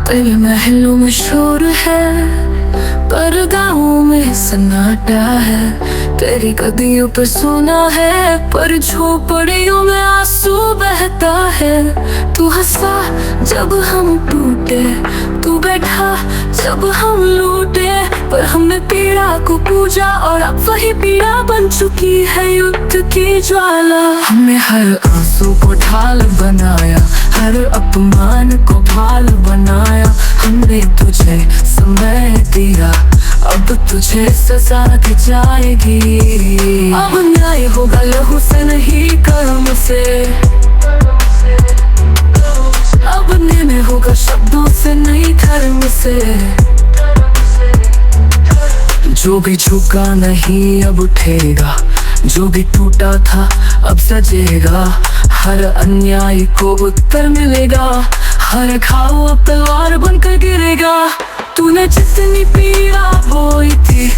तेरे महलों में शोर है पर गाँव में सन्नाटा है। तेरी गदियों पे सोना है पर झोपड़ियों में आंसू बहता है। तू हंसा जब हम टूटे, तू बैठा जब हम लूटे, पर हमने पीड़ा को पूजा और अब वही पीड़ा बन चुकी है युद्ध की ज्वाला। हमने हर आंसू को ढाल बनाया, हर अपमान को ढाल बनाया। हमने तुझे समय दिया, अब तुझे सजा दी जाएगी। अब न्याय होगा लहू से नहीं कर्म से, अब निर्णय होगा शब्दों से नहीं धर्म से। जो भी झुका नहीं अब उठेगा, जो भी टूटा था अब सजेगा। हर अन्याय को उत्तर मिलेगा, हर घाव अब तलवार बनकर गिरेगा। तूने जितनी पीड़ा बोई थी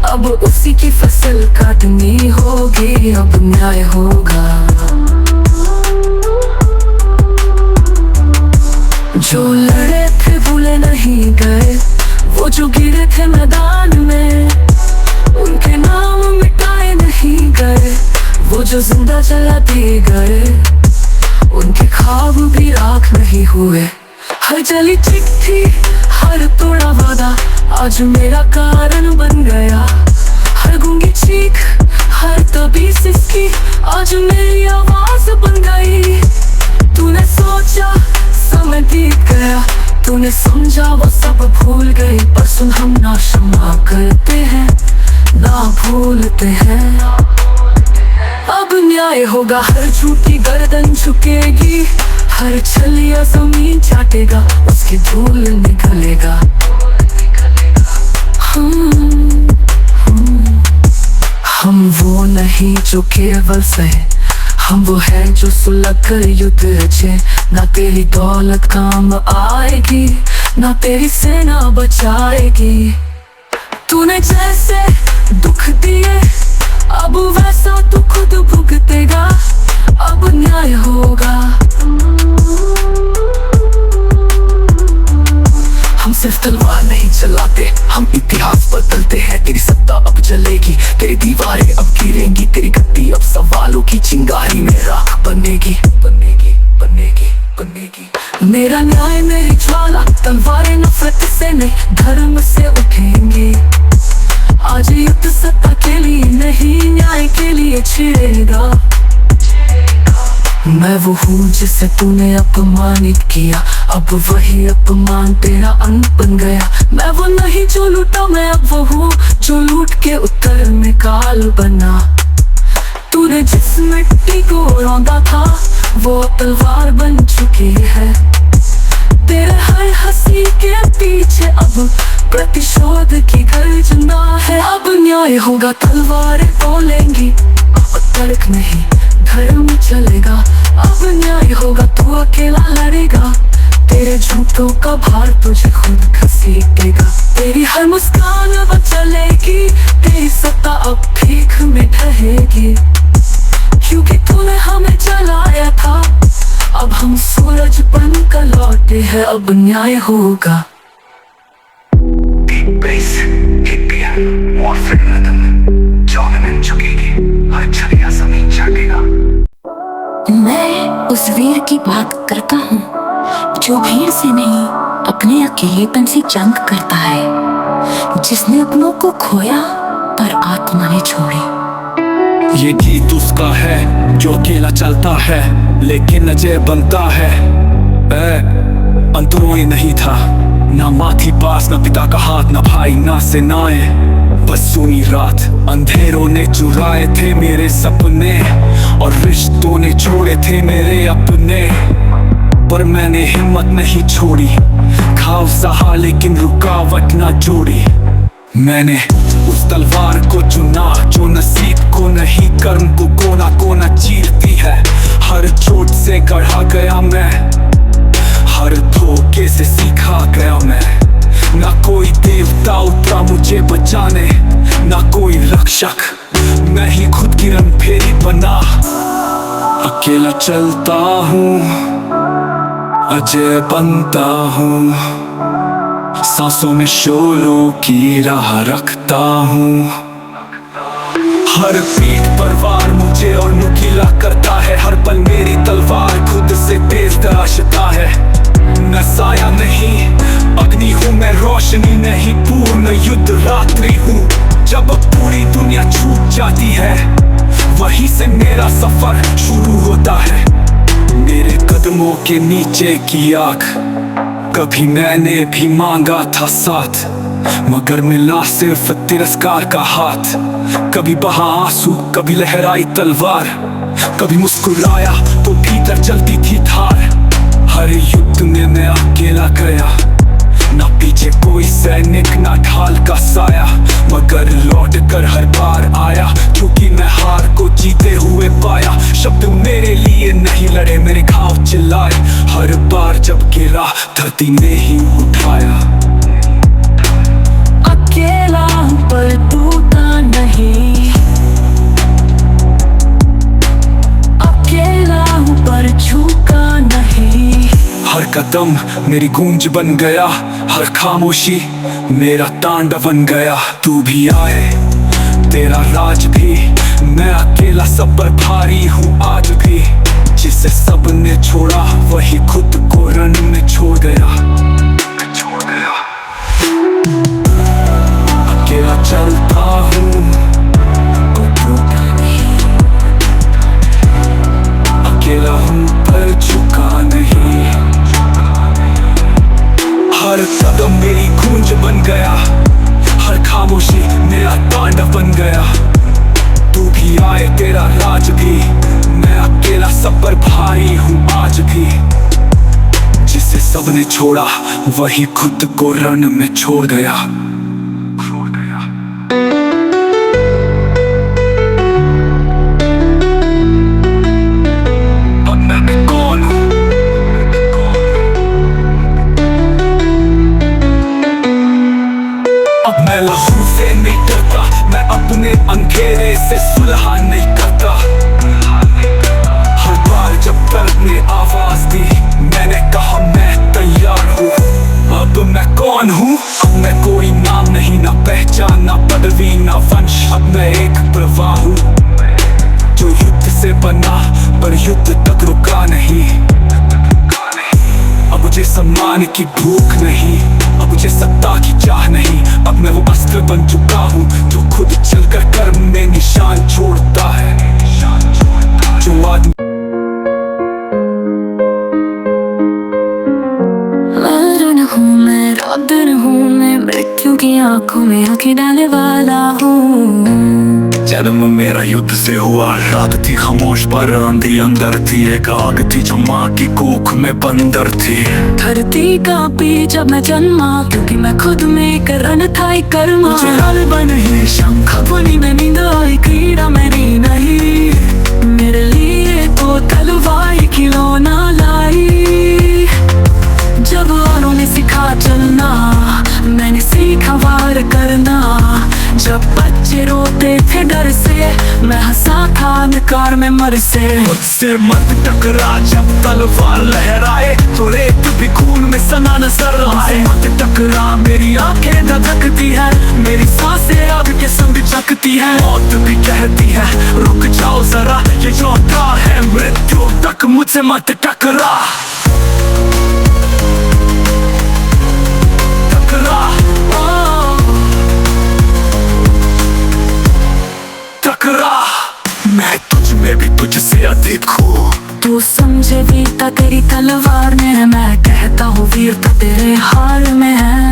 अब उसी की फसल काटनी होगी। अब न्याय होगा। जो लड़े थे भूले नहीं गए, वो जो गिरे थे मैदान में उनके नाम मिटाए नहीं गए। वो जो जिंदा जला दिए गए उनके ख्वाब भी राख नहीं हुए। हर जली चिट्ठी, हर तोड़ा वादा आज मेरा कारण बन गया। हर गूंगी चीख, हर तबीस इसकी आज मेरी आवाज बन गई। तूने सोचा समय बीत गया, तूने समझा वो सब भूल गई। पर सुन, हम ना क्षमा करते हैं ना भूलते हैं। अब न्याय होगा, हर झूठी गर्दन झुकेगी, हर छलिया जमीन चाटेगा, उसकी धूल निकलेगा। हम वो नहीं जो केवल सहे, हम वो है जो सुलग कर युद्ध लड़े। ना तेरी दौलत काम आएगी, ना तेरी सेना बचाएगी। तूने जैसे दुख दिए अब वैसा तू खुद भुगतेगा। अब न्याय होगा। हम सिर्फ तलवार नहीं चलाते, हम इतिहास बदलते हैं। तेरी सत्ता अब जलेगी, तेरी दीवारें अब गिरेंगी, तेरी गद्दी अब सवालों की चिंगारी में राख बनेगी, बनेगी, बनेगी, बनेगी। मेरा न्याय मेरी ज्वाला, तलवारें नफरत से नहीं धर्म से उठेंगी। आज युद्ध सत्ता के लिए नहीं, न्याय के लिए छिड़ेगा। मैं वो हूँ जिसे तूने अपमानित किया, अब वही अपमान तेरा अंत बन गया। मैं वो नहीं जो लूटा, मैं अब वो हूँ जो लूट के उत्तर में काल बना। तूने जिस मिट्टी को रौंदा था वो तलवार बन चुकी है। तेरे हर हंसी के पीछे अब प्रतिशोध की गर्जना है। अब न्याय होगा, तलवारें बोलेंगी और तर्क नहीं धर्म चलेगा। अब न्याय होगा, तू अकेला लड़ेगा, तेरे झूठों का भार तुझे खुद घसीटेगा। तेरी हर मुस्कान अब चलेगी, तेरी सत्ता अब भीख में ढहेगी। क्योंकि तूने हमें जलाया था, अब हम सूरज बनकर लौटे हैं। अब न्याय होगा। मैं उस वीर की बात करता हूँ जो भीड़ से नहीं अपने अकेलेपन से जंग करता है, जिसने अपनों को खोया पर आत्मा ने छोड़ी। ये गीत उसका है जो अकेला चलता है लेकिन अजय बनता है। अंतरों नहीं था, ना माँ थी पास, ना पिता का हाथ, ना भाई, ना सेनाएं। बस सुनी रात, अंधेरों ने चुराए थे मेरे सपने और रिश्तों ने छोड़े थे मेरे अपने। पर मैंने हिम्मत नहीं छोड़ी, घाव सहा लेकिन रुकावट ना जोड़ी। मैंने उस तलवार को चुना जो नसीब को नहीं कर्म को कोना कोना चीरती है। हर चोट से गढ़ा गया मैं, हर धोखे से सीखा गया मैं। ना कोई देवता उतरा मुझे बचाने, ना कोई रक्षक, मैं ही खुद की रंग फेरी बना। अकेला चलता हूँ, अजय बनता हूँ। सांसों में शोलों की राह रखता हूँ। हर पीठ पर वार मुझे और नुकीला करता है, हर पल मेरी तलवार खुद से तेज तराशता है। न साया नहीं अग्नि हूँ मैं, रोशनी नहीं पूर्ण युद्ध रात्रि हूँ। जब पूरी दुनिया छूट जाती है वहीं से मेरा सफर शुरू होता है। मेरे कदमों के नीचे की आग, कभी मैंने भी मांगा था साथ, मगर मिला सिर्फ तिरस्कार का हाथ। कभी बहा आंसू, कभी लहराई तलवार, कभी मुस्कुराया तो भीतर जलती थी धार। हर युद्ध में मैं अकेला गया, ना पीछे कोई सैनिक ना ढाल का साया, मगर लौट कर हर बार आया क्योंकि मैं हार को जीते हुए पाया। शब्द मेरे लिए नहीं लड़े, मेरे घाव चिल्लाए, हर बार जब गिरा धरती ने ही उठाया। अकेला पर टूटा नहीं, अकेला पर झुका नहीं। हर कदम मेरी गूंज बन गया, हर खामोशी मेरा तांडव बन गया। तू भी आए तेरा राज भी, मैं अकेला सब पर भारी हूँ आज भी। जिसे सब ने छोड़ा वही खुद को रण में छोड़ गया। अकेला चलता हूँ, अकेला हूँ पर झुका नहीं। हर कदम मेरी गूंज बन गया, हर खामोशी मेरा तांडव बन गया। तू भी आए तेरा राज भी, मैं अकेला सब पर भारी हूँ आज भी। जिसे सबने छोड़ा वही खुद को रण में छोड़ गया। अब मैं कौन हूँ? अब मैं लहू से नहीं डरता, मैं अपने अंधेरे से सुलह नहीं करता। हर बार जब दर्द ने आवाज दी मैंने कहा मैं तैयार हूँ। अब मैं कौन हूँ? अब मैं कोई नाम नहीं, ना पहचान ना पदवी ना वंश। अब मैं एक प्रवाह हूँ जो युद्ध से बना पर युद्ध तक रुका नहीं। अब मुझे सम्मान की भूख नहीं, अब मुझे सत्ता की चाह नहीं। अब मैं वो अस्त्र बन चुका हूँ जो खुद चलकर कर्म में निशान छोड़ता है। जो आदमी मैं रौद्र हूँ, मैं मृत्यु की आंखों में आंखें डालने वाला हूँ। जन्म मेरा युद्ध से हुआ, रात थी खामोश पर आंधी अंदर थी। एक आग थी जो माँ की कोख में बंदर थी। धरती कांपी जब मैं जन्मा क्योंकि मैं खुद में एक रण था एक कर्मा। मुझे हल बने शंख ध्वनि में नींद आई, क्रीड़ा मेरी नहीं। मेरे लिए तो तलवार खिलौना लाई। जब औरों ने सिखा चलना मैंने सीखा वार करना। जब बच्चे रोते थे डर से मैं हंसा था अंधकार में मर से। मुझसे मत टकरा जब तलवार लहराए तो रेत भी खून में सना नजर आए। मत टकरा मेरी आंखें धधकती है, मेरी सांसें आग के संग जकती है। मौत भी कहती है रुक जाओ जरा, ये जो औतार है मृत्यु तक मुझसे मत टकरा। मैं तुझ में भी तुझसे अधिक हूँ। तू समझे वीरता तेरी तलवार में है, मैं कहता हूँ वीरता तेरे हार में है।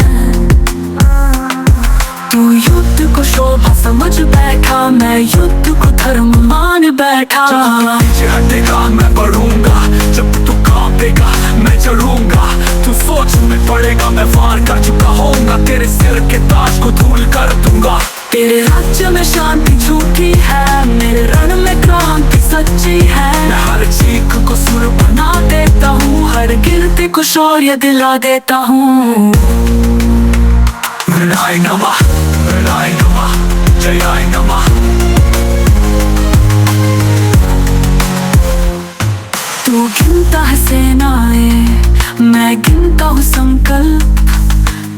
तू युद्ध को शोभा समझ बैठा, मैं युद्ध को धर्म मान बैठा। जब पीछे हटेगा मैं बढ़ूंगा, जब तू कांपेगा मैं चढ़ूंगा। तू सोच में पड़ेगा मैं वार कर चुका होऊंगा, तेरे सिर के ताज को धूल कर दूंगा। तेरे राज्य में शांति झूठी है, मेरे रण में क्रांति सच्ची है। मैं हर चीख को सुर बना देता हूँ, हर गिनती को शौर्य दिला देता हूँ। मृणाय नमः, मृणाय नमः, जयाय नमः। तू गिनता है सेनाएं, मैं गिनता हूँ संकल्प।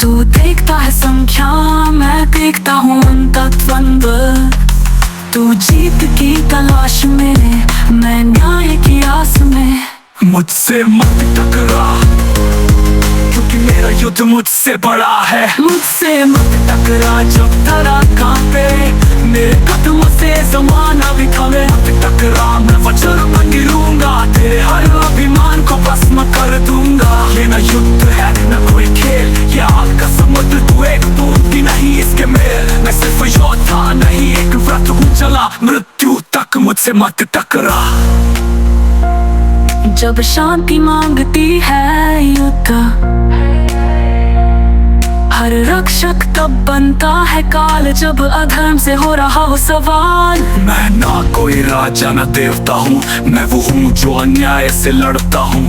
तू देखता है संख्या, मैं देखता हूँ तत्वंद। तू जीत की तलाश में, मैं न्याय की आस में। मुझसे मत टकरा, क्योंकि मेरा युद्ध मुझसे बड़ा है। मुझसे मत टकरा जब धरा कांपे, मेरे कदमों से जमाना भी थमे। मत टकरा, मैं वज्र बन गिरूंगा, तेरे हर अभिमान को भस्म कर दूंगा। ये न युद्ध है न कोई खेल, ये आग का समुद्र, तू एक बूंद भी नहीं इसके मेल। मैं सिर्फ योद्धा नहीं, एक व्रत हूँ चला, मृत्यु तक मुझसे मत टकरा। जब शांति मांगती है युद्ध, हर रक्षक तब बनता है काल, जब अधर्म से हो रहा हो सवाल। मैं ना कोई राजा न देवता हूँ, मैं वो हूँ जो अन्याय से लड़ता हूँ।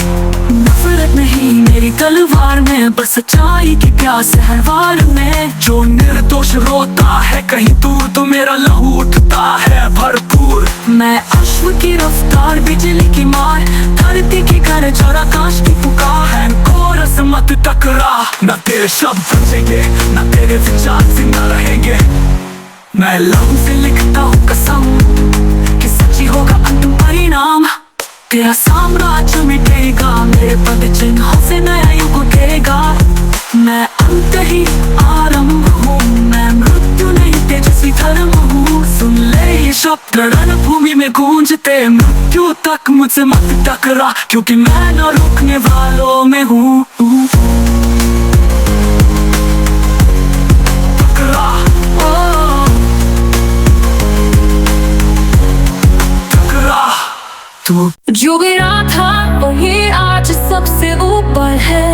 नफरत नहीं मेरी तलवार में, बस सच्चाई की प्यास है वार में। जो निर्दोष रोता है कहीं दूर, तो मेरा लहू उठता है भरपूर। मैं अश्व की रफ्तार, बिजली की मार, धरती की गरज और आकाश की पुकार है। कोरस मत टकरा, न तेरे शब्द बचेंगे, न तेरे विचार जिंदा रहेंगे। मैं लहू से लिखता हूँ कसम कि सच्ची होगा अंतिम परिणाम। तेरा साम्राज्य मिटेगा, मेरे पद चिन्हों से नया युग उठेगा। मैं अंत ही आरंभ हूँ, मैं मृत्यु नहीं तेजस्वी धर्म हूँ। सुन ले ये शब्द रणभूमि में गूंजते, मृत्यु तक मुझसे मत टकरा, क्योंकि मैं न रुकने वालों में हूँ। टकरा, टकरा। तू जो गिरा था वही आज सबसे ऊपर है,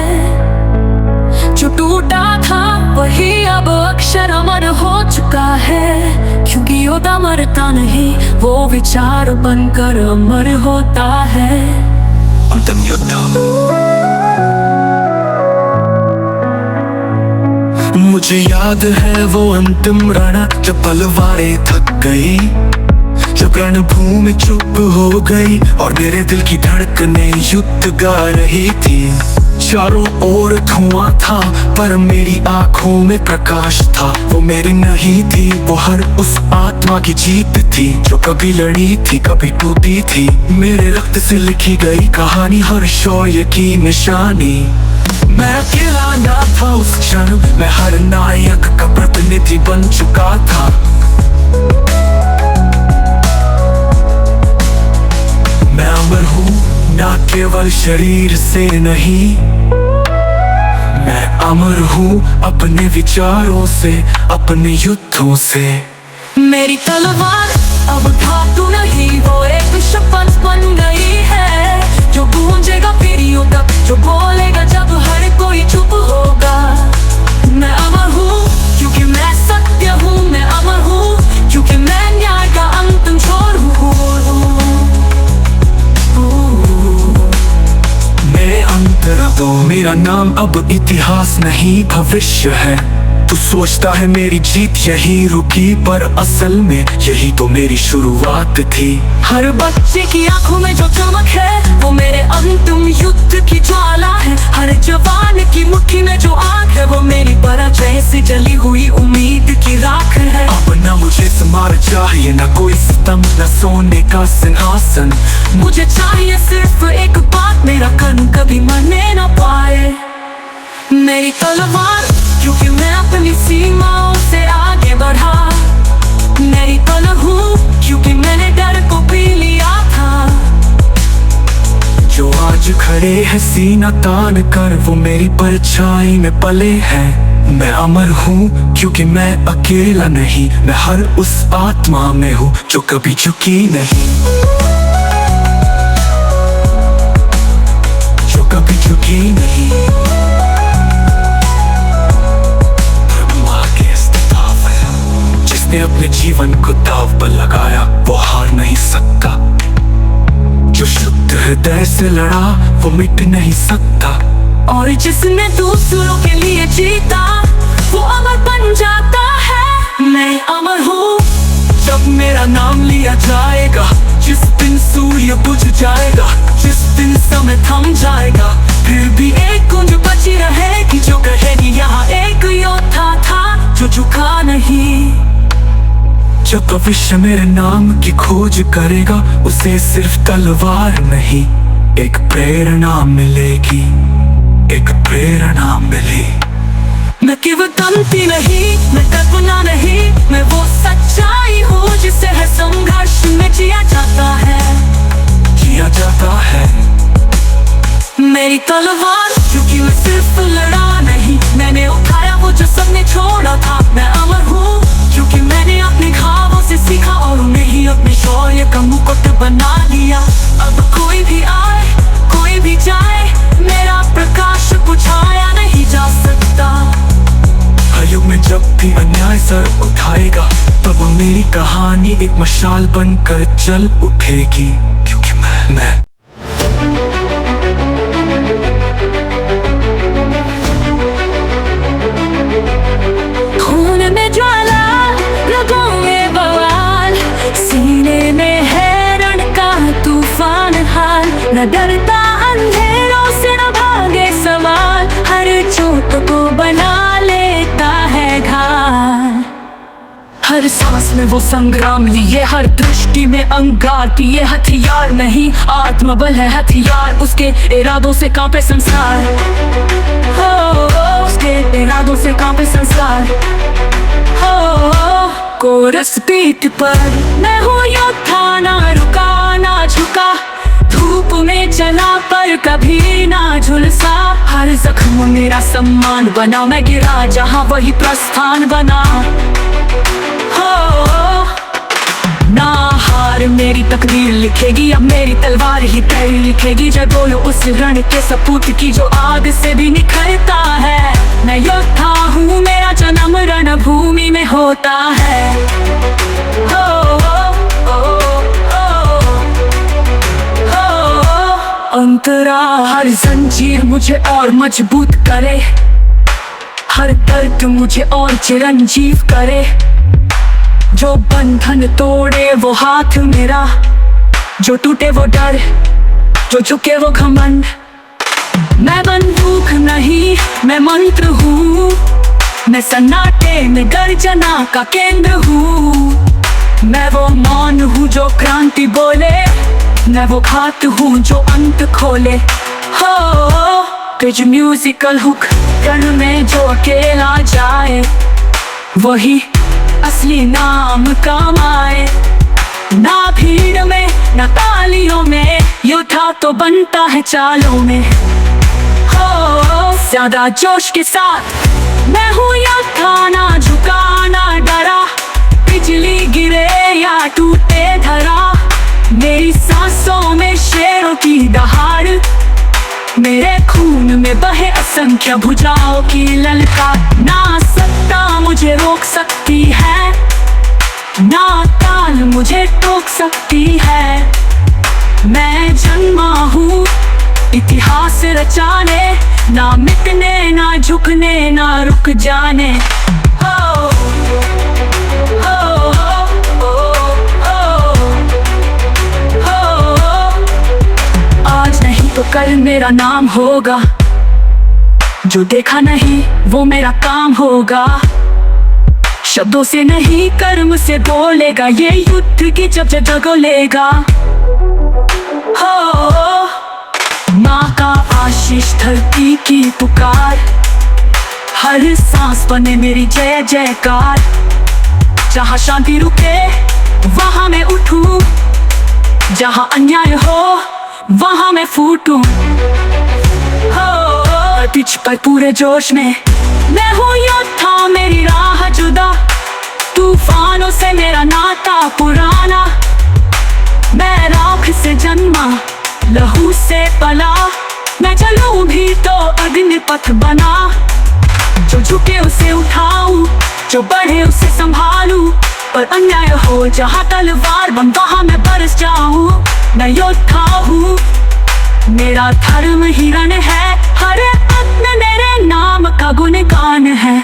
जो टूटा था वही अब अक्षर अमर हो चुका है। क्योंकि योद्धा मरता नहीं, वो विचार बनकर अमर होता है। अंतिम युद्ध। मुझे याद है वो अंतिम रण, जब तलवारें थक गई, जब रणभूमि चुप हो गई और मेरे दिल की धड़कनें युद्ध गा रही थी। चारों ओर धुआं था पर मेरी आंखों में प्रकाश था। वो मेरी नहीं थी, वो हर उस आत्मा की जीत थी, जो कभी लड़ी थी कभी टूटी थी। मेरे रक्त से लिखी गई कहानी, हर शौर्य की निशानी। मैं अकेला ना था उस क्षण, मैं हर नायक का प्रतिनिधि बन चुका था। मैं अमर हूँ ना केवल शरीर से नहीं, मैं अमर हूँ अपने विचारों से, अपने युद्धों से। मेरी तलवार अब धातु नहीं, वो एक शपथ बन गई है, जो गूंजेगा पीढ़ियों तक, जो बोलेगा जब हर कोई चुप होगा। मैं अमर हूँ क्योंकि मैं सत्य हूँ, मैं अमर हूँ क्योंकि मैं न्याय का अंतिम छोर हूँ। मेरे अंतर तो मेरा नाम अब इतिहास नहीं भविष्य है। तू सोचता है मेरी जीत यही रुकी, पर असल में यही तो मेरी शुरुआत थी। हर बच्चे की आंखों में जो चमक है, वो मेरे अंतिम युद्ध की ज्वाला है। हर जवान की मुट्ठी में जो आग है, वो मेरी पराजय से जली हुई उम्मीद की राख है। अब न मुझे स्मारक चाहिए, न कोई स्तंभ, न सोने का सिंहासन। मुझे चाहिए सिर्फ एक बात, मेरा कर्म कभी मरने न पाए। मेरी तलवार क्योंकि मैं अपनी सीमाओं से आगे बढ़ा। मेरी तलवार हूँ क्योंकि मैंने डर को पी लिया था। जो आज खड़े हैं सीना तान कर, वो मेरी परछाई में पले हैं। मैं अमर हूँ क्योंकि मैं अकेला नहीं, मैं हर उस आत्मा में हूँ जो कभी झुकी नहीं, जो कभी झुकी नहीं। जिसने अपने जीवन को दाव पर लगाया, वो हार नहीं सकता। जो शुद्ध हृदय से लड़ा, वो मिट नहीं सकता। और जिसने दूसरों के लिए जीता, वो अमर बन जाता है। मैं अमर हूँ जब मेरा नाम लिया जाएगा, जिस दिन सूर्य बुझ जाएगा, जिस दिन समय थम जाएगा, फिर भी एक गूंज बची रहेगी जो कहेगी यहाँ एक भविष्य मेरे नाम की खोज करेगा, उसे सिर्फ तलवार नहीं एक प्रेरणा मिलेगी, एक प्रेरणा मिली। मैं किंवदंती नहीं, मैं कल्पना नहीं, मैं वो सच्चाई हूँ जिसे हर संघर्ष में जिया जाता है, जिया जाता है। मेरी तलवार क्योंकि मैं सिर्फ लड़ा नहीं, मैंने उठाया वो जो सबने छोड़ा था। मैं अमर हूँ क्योंकि मैंने अपने घावों से सीखा और उन्हें ही अपने शौर्य का मुकुट बना लिया। अब कोई भी आए कोई भी जाए, मेरा प्रकाश बुझाया नहीं जा सकता। हर युग में जब भी अन्याय सर उठाएगा, तब मेरी कहानी एक मशाल बनकर जल उठेगी, क्योंकि मैं खून में ज्वाला, रगों में बवाल, सीने में है रण का तूफान हाल। न डरता अंधेरों से न भागे सवाल, हर चोट को बना लेता है घाल। हर सांस में वो संग्राम लिए, हर दृष्टि में अंगार पिए। हथियार नहीं आत्मबल है हथियार, उसके इरादों से कांपे संसार। उसके इरादों से कांपे संसार। कोरस बीट पर मैं हूँ योद्धा, ना रुका ना झुका, धूप में चला पर कभी ना झुलसा। हर जख्म मेरा सम्मान बना, मैं गिरा जहाँ वही प्रस्थान बना। ना हार मेरी तकदीर लिखेगी, अब मेरी तलवार ही पैर लिखेगी। जय बोलो उस रण के सपूत की जो आग से भी निखरता है। मैं योद्धा हूँ, मेरा जन्म रणभूमि में होता है। अंतरा हर जंजीर मुझे और मजबूत करे, हर दर्द मुझे और चिरंजीव करे। जो बंधन तोड़े वो हाथ मेरा, जो टूटे वो डर, जो झुके वो घमंड। मैं बंदूक नहीं मैं मंत्र हूँ, मैं सन्नाटे में गर्जना का केंद्र हूँ। मैं वो मौन हूँ जो क्रांति बोले, मैं वो घात हूँ जो अंत खोले। कुछ म्यूजिकल हुक रण में जो अकेला जाए, वही असली नाम कमाए। ना भीड़ में ना तालियों में, योद्धा तो बनता है चालों में। ज्यादा जोश के साथ मैं हूँ योद्धा, ना झुका ना डरा, बिजली गिरे या टूटे धरा। मेरी सांसों में शेरों की दहाड़, मेरे खून में बहे असंख्य भुजाओं की ललकार। ना सत्ता मुझे रोक सकती है, ना ताल मुझे टोक सकती है। मैं जन्मा हूँ इतिहास रचाने, ना मिटने ना झुकने ना रुक जाने। आज नहीं तो कल मेरा नाम होगा, जो देखा नहीं वो मेरा काम होगा। शब्दों से नहीं कर्म से बोलेगा, ये युद्ध की जब जगह लेगा। माँ का आशीष धरती की पुकार, हर सांस बने मेरी जय जयकार। जहाँ शांति रुके वहाँ मैं उठूं, जहाँ अन्याय हो वहाँ मैं फूटूं। पिच पर पूरे जोश में मैं हूँ योद्धा, मेरी राह जुदा, तूफानों से मेरा नाता पुराना। मैं राख से जन्मा लहू से पला, मैं चलूं भी तो अग्निपथ बना। जो झुके उसे उठाऊं, जो बढ़े उसे संभालूं, पर अन्याय हो जहाँ तलवार बन वहाँ मैं बरस जाऊं। मैं योद्धा हूँ, मेरा धर्म ही रण है, हर आत्मा मेरे नाम का गुणगान है।